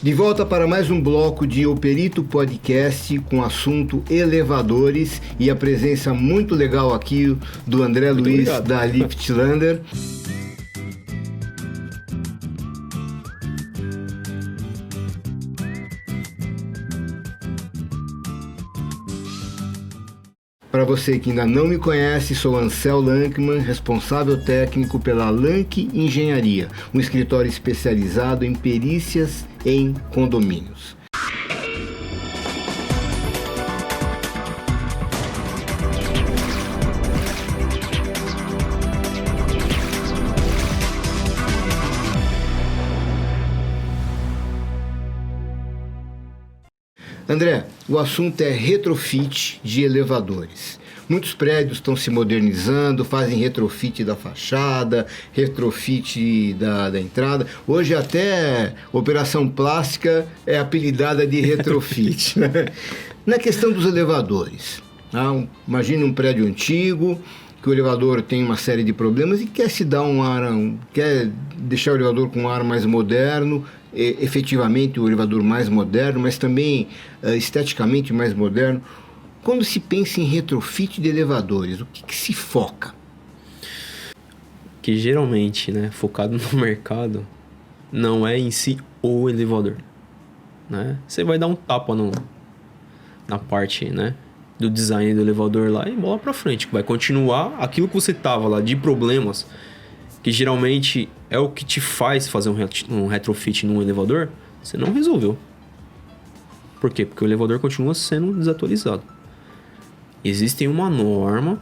De volta para mais um bloco de O Perito Podcast com o assunto elevadores e a presença muito legal aqui do André Luiz da Liftlander. Para você que ainda não me conhece, sou Ansel Lankman, responsável técnico pela Lank Engenharia, um escritório especializado em perícias em condomínios. André, o assunto é retrofit de elevadores. Muitos prédios estão se modernizando, fazem retrofit da fachada, retrofit da entrada. Hoje até operação plástica é apelidada de retrofit. Na questão dos elevadores, imagine um prédio antigo, que o elevador tem uma série de problemas e quer se dar quer deixar o elevador com um ar mais moderno, efetivamente o elevador mais moderno, mas também esteticamente mais moderno. Quando se pensa em retrofit de elevadores, o que se foca? Que geralmente, focado no mercado, não é em si o elevador, Você vai dar um tapa na parte, do design do elevador lá e bola pra frente. Vai continuar aquilo que você tava lá de problemas, que geralmente é o que te faz fazer um retrofit num elevador, você não resolveu. Por quê? Porque o elevador continua sendo desatualizado. Existe uma norma,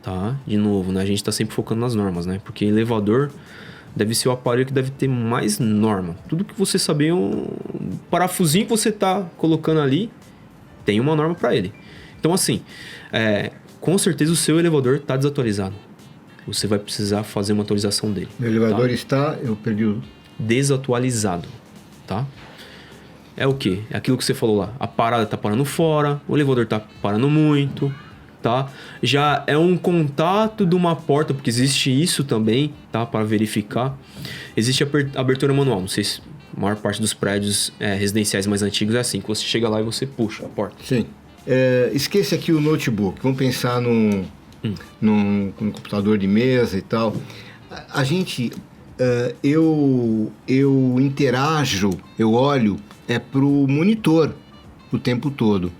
tá? De novo, a gente está sempre focando nas normas, Porque elevador deve ser o aparelho que deve ter mais norma. Tudo que você saber, um parafusinho que você está colocando ali, tem uma norma para ele. Então, assim, com certeza o seu elevador está desatualizado. Você vai precisar fazer uma atualização dele. O elevador está, eu perdi o... desatualizado, tá? É o quê? É aquilo que você falou lá. A parada tá parando fora, o elevador tá parando muito, tá? Já é um contato de uma porta, porque existe isso também, tá? Para verificar. Existe a abertura manual. Não sei se a maior parte dos prédios residenciais mais antigos é assim, que você chega lá e você puxa a porta. Sim. Esqueça aqui o notebook. Vamos pensar num computador de mesa e tal. A gente... eu interajo, eu olho pro monitor o tempo todo.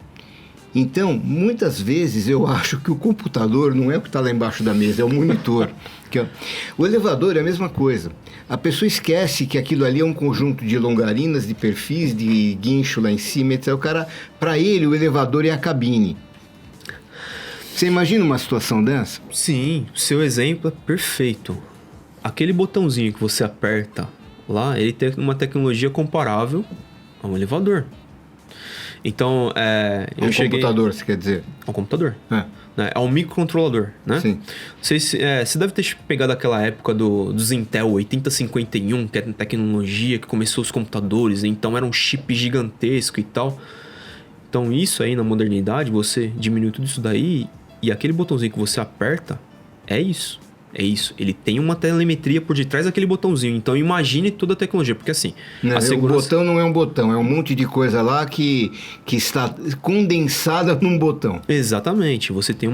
Então, muitas vezes eu acho que o computador não é o que está lá embaixo da mesa, é o monitor. O elevador é a mesma coisa. A pessoa esquece que aquilo ali é um conjunto de longarinas, de perfis, de guincho lá em cima, etc. Para ele, o elevador é a cabine. Você imagina uma situação dessa? Sim, o seu exemplo é perfeito. Aquele botãozinho que você aperta lá, ele tem uma tecnologia comparável a um elevador. Então, computador, você quer dizer? É um computador. É um microcontrolador, Sim. Você deve ter pegado aquela época dos Intel 8051, que era tecnologia que começou os computadores, então era um chip gigantesco e tal. Então, isso aí na modernidade, você diminui tudo isso daí e aquele botãozinho que você aperta, é isso. Ele tem uma telemetria por detrás daquele botãozinho. Então imagine toda a tecnologia, porque assim... O botão não é um botão, é um monte de coisa lá que está condensada num botão. Exatamente, você tem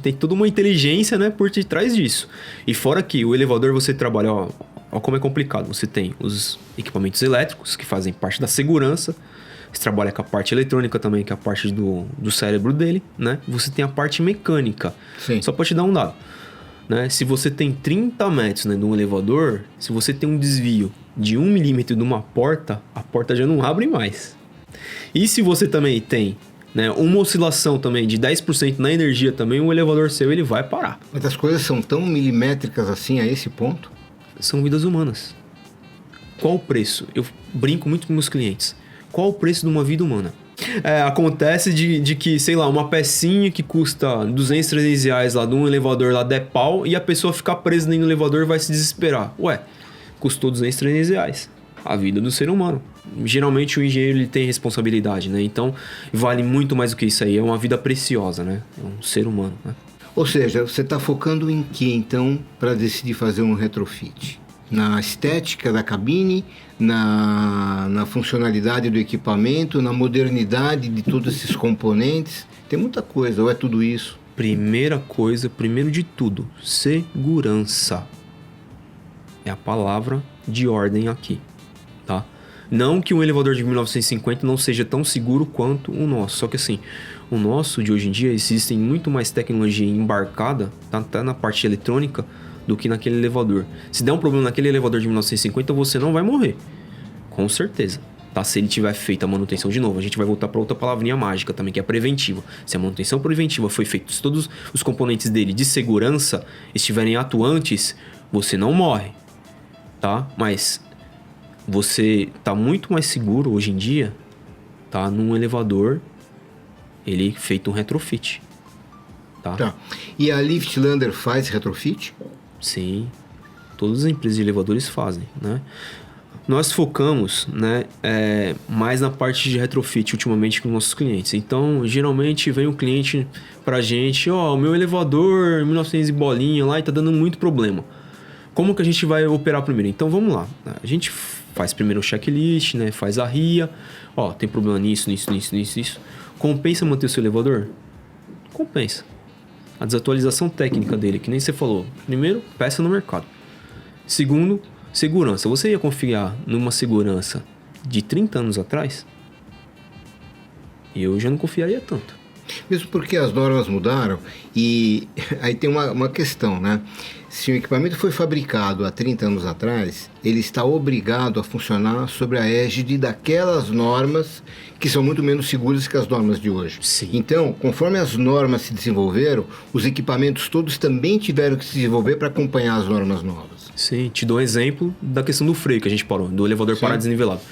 tem toda uma inteligência, por detrás disso. E fora que o elevador você trabalha, ó como é complicado. Você tem os equipamentos elétricos que fazem parte da segurança. Você trabalha com a parte eletrônica também, que é a parte do cérebro dele, Você tem a parte mecânica. Sim. Só para te dar um dado. Se você tem 30 metros de um elevador, se você tem um desvio de 1 milímetro de uma porta, a porta já não abre mais. E se você também tem uma oscilação também de 10% na energia também, o elevador seu ele vai parar. Mas as coisas são tão milimétricas assim a esse ponto? São vidas humanas. Qual o preço? Eu brinco muito com meus clientes. Qual o preço de uma vida humana? Acontece de que, sei lá, uma pecinha que custa 200, 300 reais lá de um elevador lá der pau e a pessoa ficar presa dentro do elevador e vai se desesperar. Custou 200, 300 reais. A vida do ser humano. Geralmente o engenheiro ele tem responsabilidade, Então vale muito mais do que isso aí. É uma vida preciosa, É um ser humano, Ou seja, você está focando em que então para decidir fazer um retrofit? na estética da cabine, na funcionalidade do equipamento, na modernidade de todos esses componentes? Tem muita coisa, ou é tudo isso? Primeira coisa, primeiro de tudo, segurança. É a palavra de ordem aqui, tá? Não que um elevador de 1950 não seja tão seguro quanto o nosso, só que assim, o nosso de hoje em dia existem muito mais tecnologia embarcada, tá na parte eletrônica, do que naquele elevador. Se der um problema naquele elevador de 1950, você não vai morrer, com certeza. Tá? Se ele tiver feito a manutenção de novo, a gente vai voltar para outra palavrinha mágica também, que é a preventiva. Se a manutenção preventiva foi feita, se todos os componentes dele de segurança estiverem atuantes, você não morre, tá? Mas você tá muito mais seguro hoje em dia, tá? Num elevador, ele feito um retrofit, tá? Tá. E a Liftlander faz retrofit? Sim, todas as empresas de elevadores fazem, né? Nós focamos, né, mais na parte de retrofit ultimamente com nossos clientes. Então, geralmente vem o cliente pra gente, o meu elevador 1900 e bolinha lá e tá dando muito problema. Como que a gente vai operar primeiro? Então, vamos lá. A gente faz primeiro o checklist, né, faz a RIA. Tem problema nisso. Compensa manter o seu elevador? Compensa. A desatualização técnica dele, que nem você falou. Primeiro, peça no mercado. Segundo, segurança. Você ia confiar numa segurança de 30 anos atrás? Eu já não confiaria tanto. Mesmo porque as normas mudaram e aí tem uma questão, né? Se o equipamento foi fabricado há 30 anos atrás, ele está obrigado a funcionar sobre a égide daquelas normas que são muito menos seguras que as normas de hoje. Sim. Então, conforme as normas se desenvolveram, os equipamentos todos também tiveram que se desenvolver para acompanhar as normas novas. Sim, te dou um exemplo da questão do freio que a gente parou, do elevador parar desnivelado.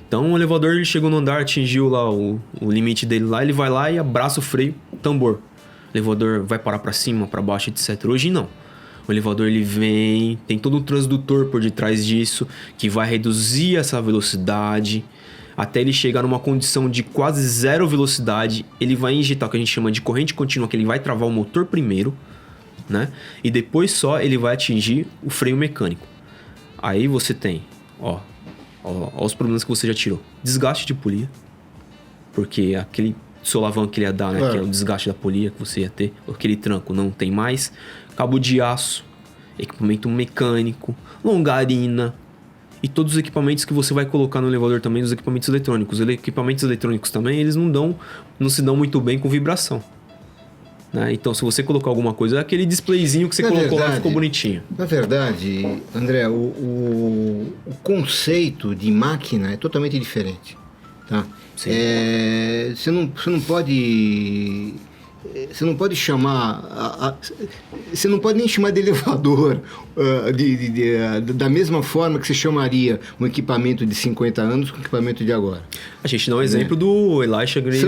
Então, o elevador ele chegou no andar, atingiu lá o limite dele lá, ele vai lá e abraça o freio, tambor. O elevador vai parar para cima, para baixo, etc. Hoje não. O elevador ele vem, tem todo um transdutor por detrás disso, que vai reduzir essa velocidade, até ele chegar numa condição de quase zero velocidade. Ele vai injetar o que a gente chama de corrente contínua, que ele vai travar o motor primeiro, né? E depois só ele vai atingir o freio mecânico. Aí você tem, ó os problemas que você já tirou. Desgaste de polia, porque aquele solavanco que ele ia dar, né? Que é o desgaste da polia que você ia ter, aquele tranco não tem mais. Cabo de aço, equipamento mecânico, longarina e todos os equipamentos que você vai colocar no elevador também, os equipamentos eletrônicos. Os equipamentos eletrônicos também, eles não se dão muito bem com vibração, né? Então, se você colocar alguma coisa, é aquele displayzinho que você colocou lá ficou bonitinho. Na verdade, André, o conceito de máquina é totalmente diferente, tá? Sim. Você não pode... Você não pode chamar... Você não pode nem chamar de elevador da mesma forma que você chamaria um equipamento de 50 anos com o equipamento de agora. A gente dá um exemplo do Elisha Graves.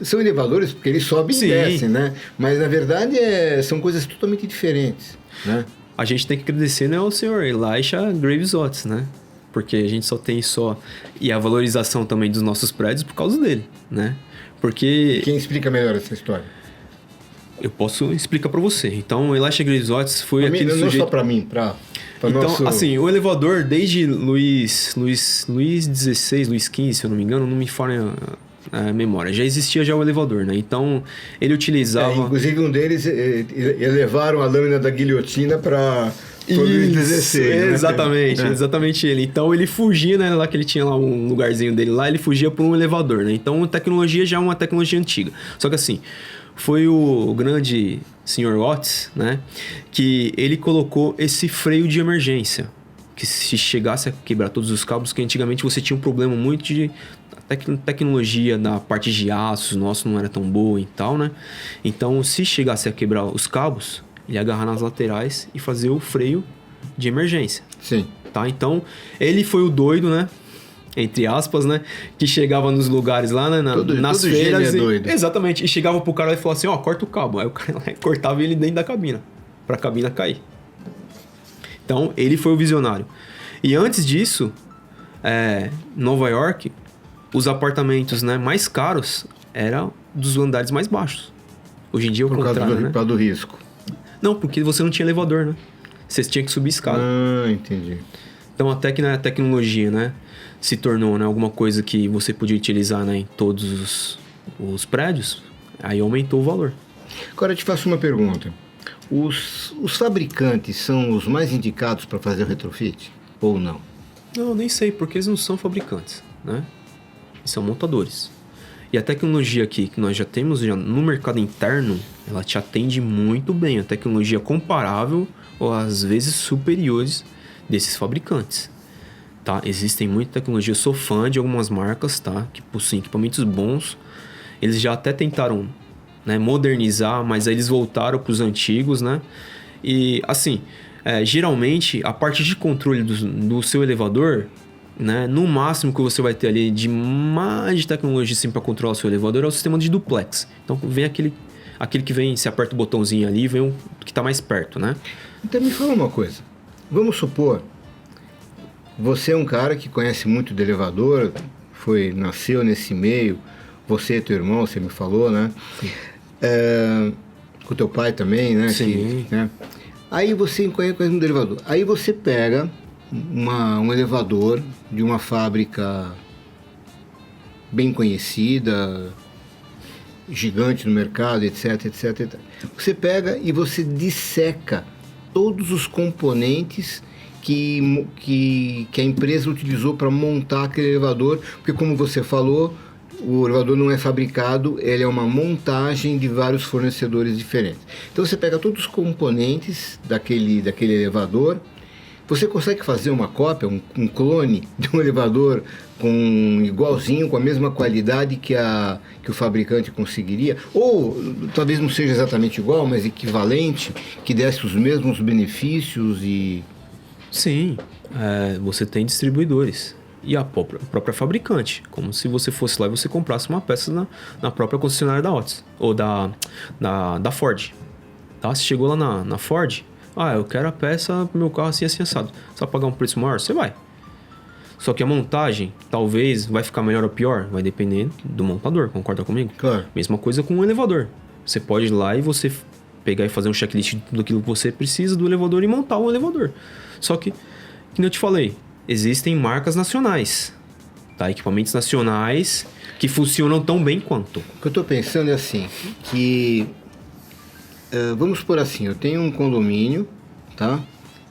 São elevadores porque eles sobem e descem, né? Mas, na verdade, são coisas totalmente diferentes, né? A gente tem que agradecer, né, ao senhor Elisha Graves Otis, né? Porque a gente só tem e a valorização também dos nossos prédios por causa dele, né? Porque... Quem explica melhor essa história? Eu posso explicar para você. Então, o Elisha Graves Otis foi aquele sujeito... Não só para mim, para então, nosso... assim, o elevador, desde Luís XVI, Luís XV, se eu não me engano, não me falha a memória. Já existia o elevador, né? Então, ele utilizava... inclusive, um deles, levaram a lâmina da guilhotina para... Luís XVI, né? Exatamente ele. Então ele fugia, né? Lá que ele tinha lá um lugarzinho dele lá, ele fugia por um elevador, né? Então a tecnologia já é uma tecnologia antiga. Só que assim, foi o grande Sr. Otis, né? Que ele colocou esse freio de emergência. Que se chegasse a quebrar todos os cabos, que antigamente você tinha um problema muito de... tecnologia da parte de aços, nosso não era tão boa e tal, né? Então se chegasse a quebrar os cabos... Ele ia agarrar nas laterais e fazer o freio de emergência. Sim. Tá? Então, ele foi o doido, né? Entre aspas, né? Que chegava nos lugares lá, né? Nas feiras. Doido. Exatamente. E chegava pro cara e falava assim, corta o cabo. Aí o cara cortava ele dentro da cabina. Pra cabina cair. Então, ele foi o visionário. E antes disso, Nova York, os apartamentos, né, mais caros eram dos andares mais baixos. Hoje em dia é o contrário, né? Por causa do risco. Não, porque você não tinha elevador, né? você tinha que subir escada. Ah, entendi. Então até que na tecnologia, né, se tornou, né, alguma coisa que você podia utilizar, né, em todos os prédios, aí aumentou o valor. Agora eu te faço uma pergunta. Os fabricantes são os mais indicados para fazer o retrofit ou não? Não, nem sei, porque eles não são fabricantes, né? Eles são montadores. E a tecnologia aqui que nós já temos no mercado interno, ela te atende muito bem. A tecnologia comparável ou às vezes superiores desses fabricantes, tá? Existem muita tecnologia, eu sou fã de algumas marcas, tá? Que possuem equipamentos bons. Eles já até tentaram, né, modernizar, mas aí eles voltaram para os antigos, né? E assim, geralmente a parte de controle do seu elevador, né, no máximo que você vai ter ali de mais de tecnologia assim, para controlar o seu elevador é o sistema de duplex. Então vem aquele que vem, você aperta o botãozinho ali e vem o que está mais perto, né? Então me fala uma coisa. Vamos supor, você é um cara que conhece muito de elevador, nasceu nesse meio, você e teu irmão, você me falou, né? Sim. Com teu pai também, né? Sim. Né? Aí você conhece muito de elevador. Aí você pega um elevador de uma fábrica bem conhecida, gigante no mercado, etc, etc, etc. Você pega e você disseca todos os componentes que a empresa utilizou para montar aquele elevador, porque como você falou, o elevador não é fabricado, ele é uma montagem de vários fornecedores diferentes. Então você pega todos os componentes daquele elevador, você consegue fazer uma cópia, um clone de um elevador igualzinho, com a mesma qualidade que o fabricante conseguiria, ou talvez não seja exatamente igual, mas equivalente, que desse os mesmos benefícios e... Sim, você tem distribuidores e a própria fabricante, como se você fosse lá e você comprasse uma peça na própria concessionária da Otis, ou da Ford. Tá? Você chegou lá na Ford, eu quero a peça pro meu carro assim, assim, assado. Só pagar um preço maior? Você vai. Só que a montagem, talvez, vai ficar melhor ou pior, vai depender do montador, concorda comigo? Claro. Mesma coisa com o elevador. Você pode ir lá e você pegar e fazer um checklist do que você precisa do elevador e montar um elevador. Só que eu te falei, existem marcas nacionais, tá? Equipamentos nacionais que funcionam tão bem quanto. O que eu estou pensando é assim, que... vamos por assim, eu tenho um condomínio, tá?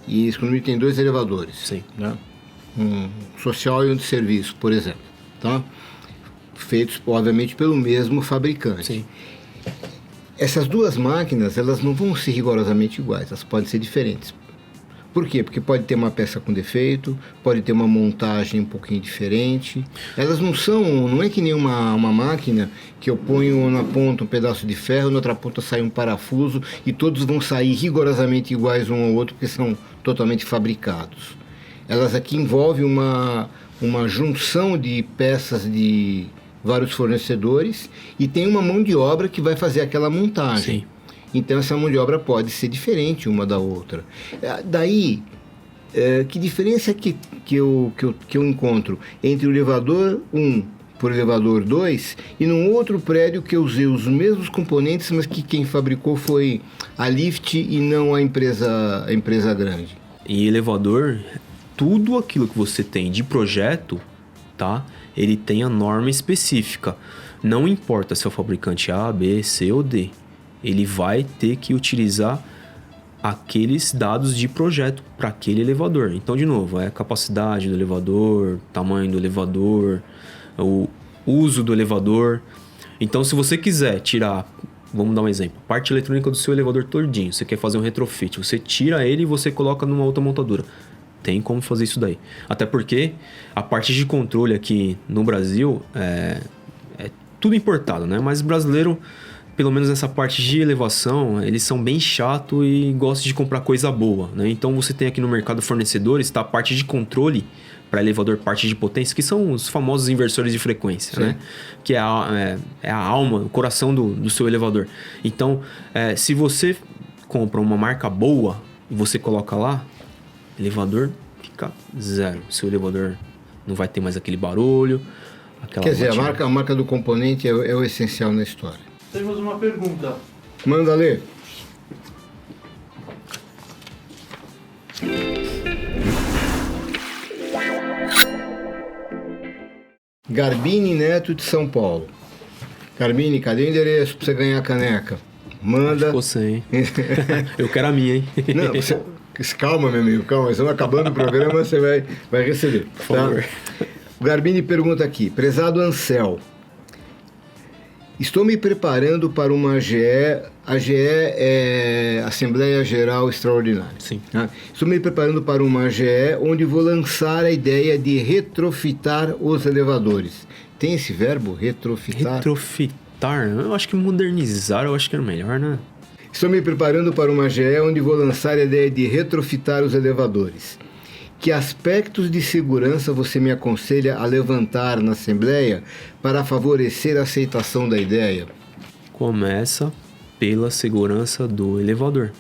E esse condomínio tem 2 elevadores. Sim. Né? Um social e um de serviço, por exemplo, tá? Feitos, obviamente, pelo mesmo fabricante. Sim. Essas 2 máquinas, elas não vão ser rigorosamente iguais, elas podem ser diferentes. Por quê? Porque pode ter uma peça com defeito, pode ter uma montagem um pouquinho diferente. Elas não é que nem uma máquina que eu ponho na ponta um pedaço de ferro, na outra ponta sai um parafuso e todos vão sair rigorosamente iguais um ao outro porque são totalmente fabricados. Elas aqui envolvem uma junção de peças de vários fornecedores e tem uma mão de obra que vai fazer aquela montagem. Sim. Então essa mão de obra pode ser diferente uma da outra. Daí, que diferença que eu encontro entre o elevador 1 por elevador 2 e num outro prédio que eu usei os mesmos componentes, mas que quem fabricou foi a Lift e não a empresa grande? E elevador, tudo aquilo que você tem de projeto, tá? Ele tem a norma específica. Não importa se é o fabricante A, B, C ou D. Ele vai ter que utilizar aqueles dados de projeto para aquele elevador. Então, de novo, a capacidade do elevador, tamanho do elevador, o uso do elevador. Então, se você quiser tirar, vamos dar um exemplo, parte eletrônica do seu elevador todinho, você quer fazer um retrofit, você tira ele e você coloca numa outra montadora. Tem como fazer isso daí. Até porque a parte de controle aqui no Brasil é tudo importado, né? Mas brasileiro, pelo menos nessa parte de elevação, eles são bem chatos e gostam de comprar coisa boa, né? Então você tem aqui no mercado fornecedores, tá? A parte de controle para elevador, parte de potência, que são os famosos inversores de frequência, Sim. né? Que é a alma, o coração do seu elevador. Então, se você compra uma marca boa e você coloca lá, elevador fica zero. Seu elevador não vai ter mais aquele barulho, aquela Quer dizer, batida. a marca do componente é o essencial na história. Temos uma pergunta. Manda ler. Garbini Neto de São Paulo. Garbini, cadê o endereço pra você ganhar a caneca? Manda. Ficou sem. Eu quero a minha, hein? Não, você... Calma, meu amigo, calma. Estamos acabando o programa, você vai receber. Por favor. O Garbini pergunta aqui. Prezado Ansel, estou me preparando para uma AGE. AGE é Assembleia Geral Extraordinária. Sim. Tá? Estou me preparando para uma AGE onde vou lançar a ideia de retrofitar os elevadores. Tem esse verbo, retrofitar? Retrofitar? Eu acho que modernizar, eu acho que era melhor, né? Estou me preparando para uma AGE onde vou lançar a ideia de retrofitar os elevadores. Que aspectos de segurança você me aconselha a levantar na Assembleia para favorecer a aceitação da ideia? Começa pela segurança do elevador,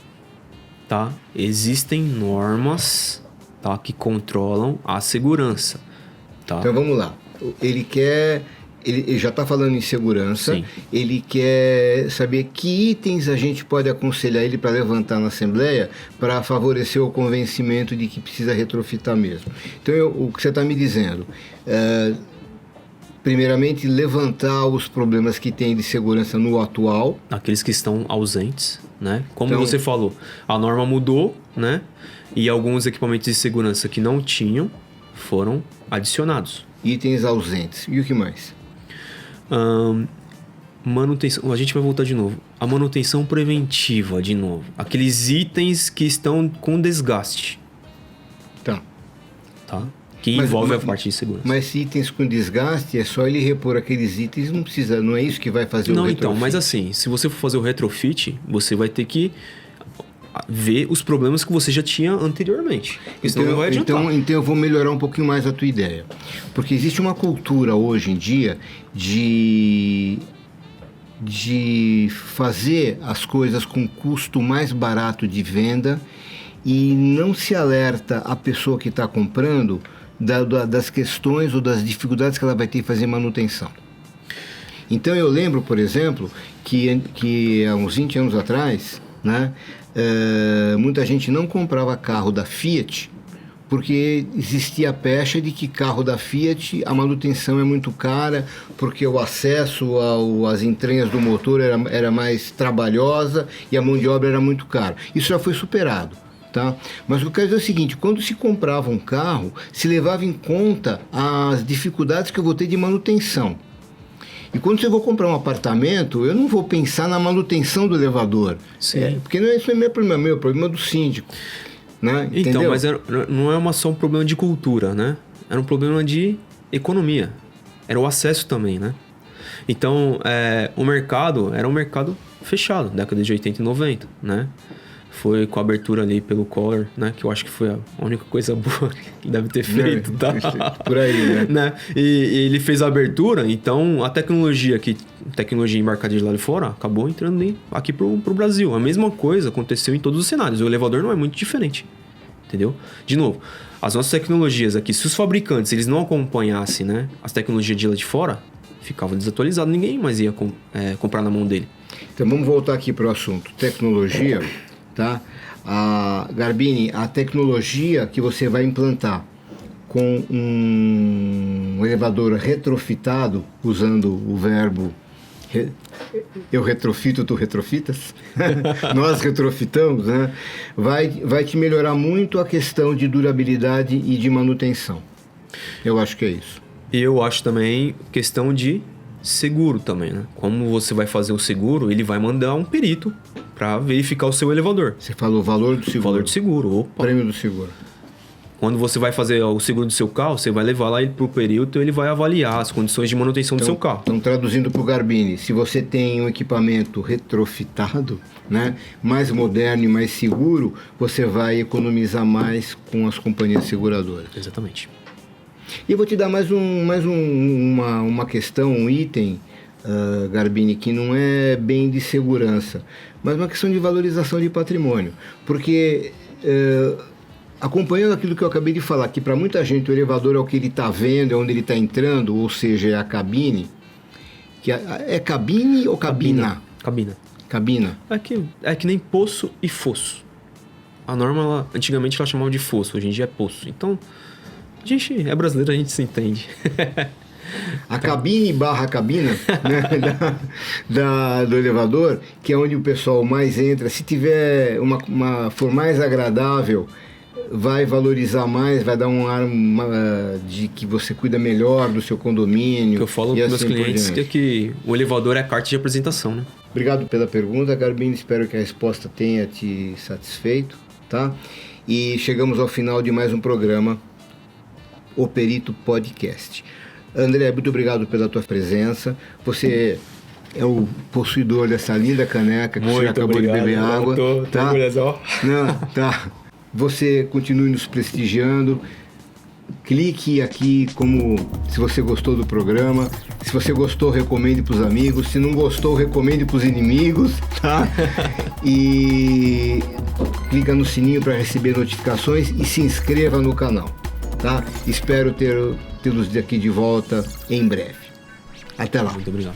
tá? Existem normas, tá, que controlam a segurança, tá? Então vamos lá. Ele já está falando em segurança. Sim. Ele quer saber que itens a gente pode aconselhar ele para levantar na Assembleia para favorecer o convencimento de que precisa retrofitar mesmo. Então, o que você está me dizendo, primeiramente, levantar os problemas que tem de segurança no atual. Aqueles que estão ausentes, né? Como Então, você falou, a norma mudou, né? E alguns equipamentos de segurança que não tinham foram adicionados. Itens ausentes. E o que mais? Manutenção, a gente vai voltar de novo. A manutenção preventiva, de novo. Aqueles itens que estão com desgaste, Tá. tá? Que envolve a parte de segurança. Mas se itens com desgaste, é só ele repor aqueles itens, não é isso que vai fazer o retrofit. Não, então, mas assim, se você for fazer o retrofit, você vai ter que ver os problemas que você já tinha anteriormente. Senão não vai adiantar. Então eu vou melhorar um pouquinho mais a tua ideia. Porque existe uma cultura hoje em dia de fazer as coisas com custo mais barato de venda e não se alerta a pessoa que está comprando das questões ou das dificuldades que ela vai ter em fazer manutenção. Então eu lembro, por exemplo, que há uns 20 anos atrás, né, muita gente não comprava carro da Fiat porque existia a pecha de que carro da Fiat a manutenção é muito cara, porque o acesso às entranhas do motor era mais trabalhosa e a mão de obra era muito cara. Isso já foi superado. Tá? Mas o que eu quero dizer é o seguinte, quando se comprava um carro, se levava em conta as dificuldades que eu vou ter de manutenção. E quando eu vou comprar um apartamento, eu não vou pensar na manutenção do elevador. Sim. Porque isso não é meu problema, é o problema do síndico. Né? Então, Entendeu? mas não é só um problema de cultura, né? Era um problema de economia. Era o acesso também, né? Então, o mercado era um mercado fechado, década de 80 e 90, né? Foi com a abertura ali pelo Collor, né? Que eu acho que foi a única coisa boa que deve ter feito, tá? Por aí, né? E ele fez a abertura, então a tecnologia embarcada de lá de fora acabou entrando aqui pro Brasil. A mesma coisa aconteceu em todos os cenários. O elevador não é muito diferente, entendeu? De novo, as nossas tecnologias aqui, se os fabricantes eles não acompanhassem, né, as tecnologias de lá de fora, ficava desatualizado, ninguém mais ia comprar na mão dele. Então vamos voltar aqui para o assunto. Tecnologia, tá? Garbini, a tecnologia que você vai implantar com um elevador retrofitado, usando o verbo eu retrofito, tu retrofitas, nós retrofitamos, né? Vai te melhorar muito a questão de durabilidade e de manutenção. Eu acho que é isso. E eu acho também questão de seguro também, né? Como você vai fazer o seguro, ele vai mandar um perito para verificar o seu elevador. Você falou o valor do seguro. Valor do seguro, opa. Prêmio do seguro. Quando você vai fazer o seguro do seu carro, você vai levar lá pro perito e ele vai avaliar as condições de manutenção do seu carro. Então, traduzindo para o Garbini, se você tem um equipamento retrofitado, né, mais moderno e mais seguro, você vai economizar mais com as companhias seguradoras. Exatamente. E eu vou te dar mais uma questão, um item, Garbini, que não é bem de segurança, mas uma questão de valorização de patrimônio. Porque, acompanhando aquilo que eu acabei de falar, que para muita gente o elevador é o que ele está vendo, é onde ele está entrando, ou seja, é a cabine. Que é cabine ou cabina? Cabina. É que nem poço e fosso. A norma, antigamente, ela chamava de fosso, hoje em dia é poço. Então, a gente é brasileiro, a gente se entende. A cabine barra cabina, né, do elevador, que é onde o pessoal mais entra. Se tiver for mais agradável, vai valorizar mais, vai dar um ar de que você cuida melhor do seu condomínio. O que eu falo para meus clientes é que o elevador é a carta de apresentação, né? Obrigado pela pergunta, Garbini. Espero que a resposta tenha te satisfeito, tá? E chegamos ao final de mais um programa, O Perito Podcast. André, muito obrigado pela tua presença. Você é o possuidor dessa linda caneca que muito você acabou de beber água. Tá? Não, tá. Você continue nos prestigiando. Clique aqui se você gostou do programa. Se você gostou, recomende para os amigos. Se não gostou, recomende para os inimigos, tá? E clica no sininho para receber notificações e se inscreva no canal, tá? Espero tê-los aqui de volta em breve. Até lá. Muito obrigado.